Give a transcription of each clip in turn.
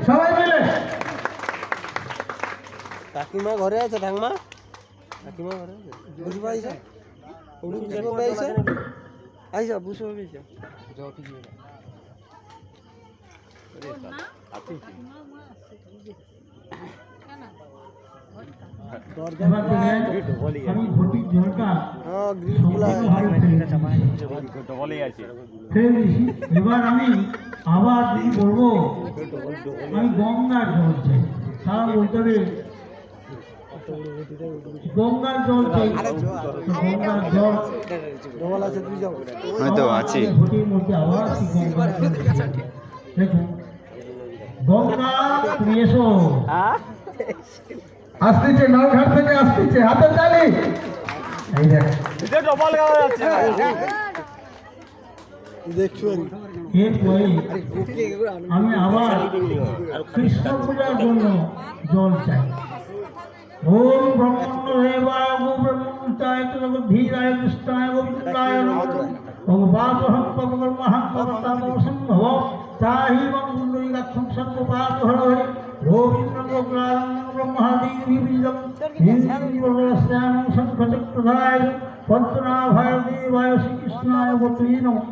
সবাই মিলে। কাকিমা ঘরে আছে, ঠাকমা কাকিমা ঘরে আছে, বুঝতে পারছো? ওড়ু বুঝতে পারছো? আইসা বুঝতে পারছো? যাও কি দিও না আপনি কি আমি ভোটিং জলটা হ্যাঁ গ্রিল খোলা আছে। এবার আমি আবার যদি বলবো আমি গঙ্গার জল চাই, তারা বলতে হবে গঙ্গার জল চাই। গঙ্গার জল ডবল আছে, তুই যাও হয়তো আছি। ভোটের মধ্যে আবার গঙ্গার জল চাই। দেখুন গঙ্গা তুমি এসো, আসতেছে নলঘাট থেকে আসতেছে, হাতের তালি। এই দেখ ডবল গাওয়া যাচ্ছে দেখছো। এরপরে আমি আবার কৃষ্ণ পূজার জন্য জল চাই। ওম ব্রহ্মণেবায় ব্রহ্মচায় ধীরায় কৃষ্ণায় গোবিন্দায় নমঃ। ওম বাদহং পবকর্মহং পবতামো সম্ভব চাহি মঙ্গলই লক্ষং সর্বপাপ হর হরি গোবিন্দং গোগ্রাং ব্রহ্মাদি বিবিজং হিন্দিবলস্যাং শঙ্খচক্রধায় পদ্মনাভায় দেবায় শ্রীকৃষ্ণায় বতে নমঃ।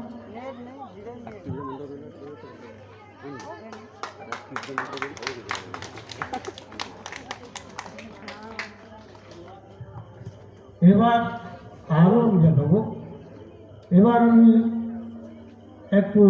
এবার আরো বুঝে দেবো। এবার আমি একটু